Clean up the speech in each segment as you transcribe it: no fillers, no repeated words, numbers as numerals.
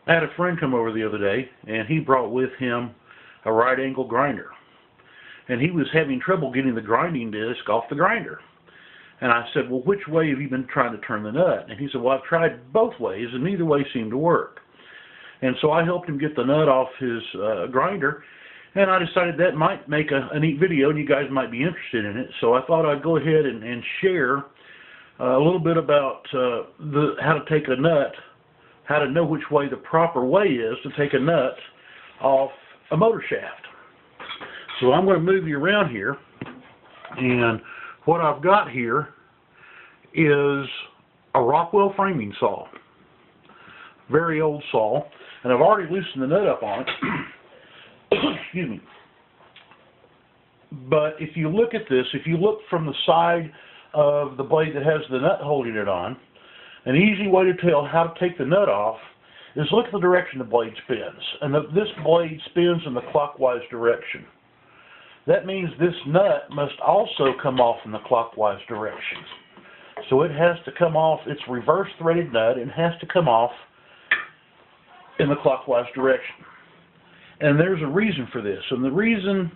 I had a friend come over the other day, and he brought with him a right angle grinder. And he was having trouble getting the grinding disc off the grinder. And I said, well, which way have you been trying to turn the nut? And he said, well, I've tried both ways, and neither way seemed to work. And so I helped him get the nut off his grinder, and I decided that might make a neat video, and you guys might be interested in it. So I thought I'd go ahead and share a little bit about how to take a nut, how to know which way the proper way is to take a nut off a motor shaft. So I'm going to move you around here, and what I've got here is a Rockwell framing saw, very old saw, and I've already loosened the nut up on it. Excuse me. But if you look at this, if you look from the side of the blade that has the nut holding it on, an easy way to tell how to take the nut off is look at the direction the blade spins. And this blade spins in the clockwise direction. That means this nut must also come off in the clockwise direction. So it has to come off, it's reverse threaded nut, and has to come off in the clockwise direction. And there's a reason for this, and the reason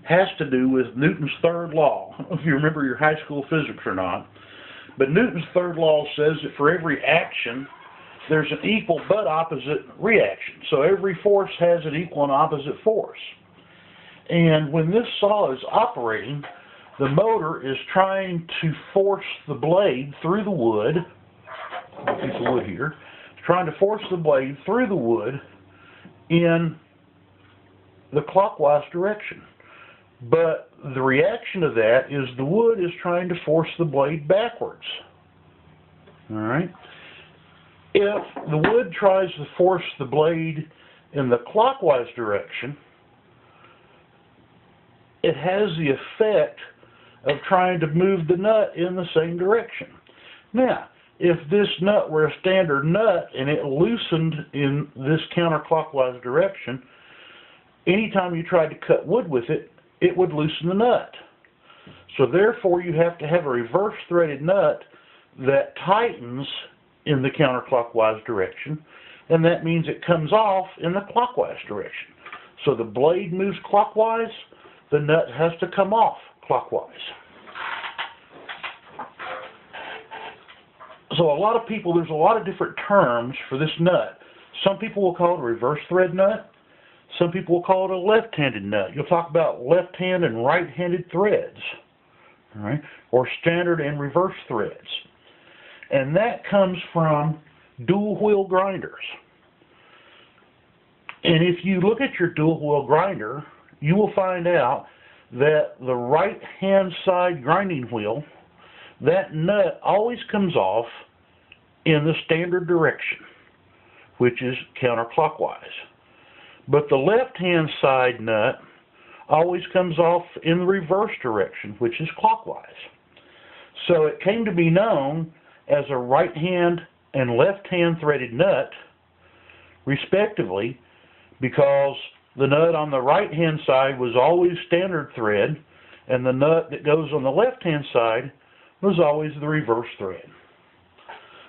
has to do with Newton's third law. I don't know if you remember your high school physics or not, but Newton's third law says that for every action, there's an equal but opposite reaction. So every force has an equal and opposite force. And when this saw is operating, the motor is trying to force the blade through the wood, a piece of wood here, it's trying to force the blade through the wood in the clockwise direction. But the reaction to that is the wood is trying to force the blade backwards. All right? If the wood tries to force the blade in the clockwise direction, it has the effect of trying to move the nut in the same direction. Now, if this nut were a standard nut and it loosened in this counterclockwise direction, anytime you tried to cut wood with it, it would loosen the nut. So therefore, you have to have a reverse threaded nut that tightens in the counterclockwise direction, and that means it comes off in the clockwise direction. So the blade moves clockwise, the nut has to come off clockwise. So a lot of people, there's a lot of different terms for this nut. Some people will call it a reverse thread nut. Some people will call it a left-handed nut. You'll talk about left-hand and right-handed threads, all right, or standard and reverse threads. And that comes from dual-wheel grinders. And if you look at your dual-wheel grinder, you will find out that the right-hand side grinding wheel, that nut always comes off in the standard direction, which is counterclockwise. But the left-hand side nut always comes off in the reverse direction, which is clockwise. So it came to be known as a right-hand and left-hand threaded nut, respectively, because the nut on the right-hand side was always standard thread, and the nut that goes on the left-hand side was always the reverse thread.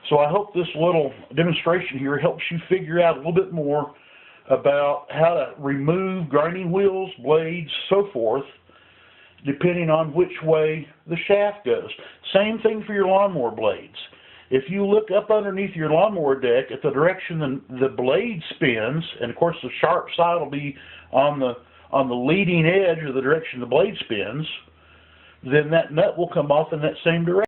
So I hope this little demonstration here helps you figure out a little bit more about how to remove grinding wheels, blades, so forth, depending on which way the shaft goes. Same thing for your lawnmower blades. If you look up underneath your lawnmower deck at the direction the blade spins, and of course the sharp side will be on the leading edge of the direction the blade spins, then that nut will come off in that same direction.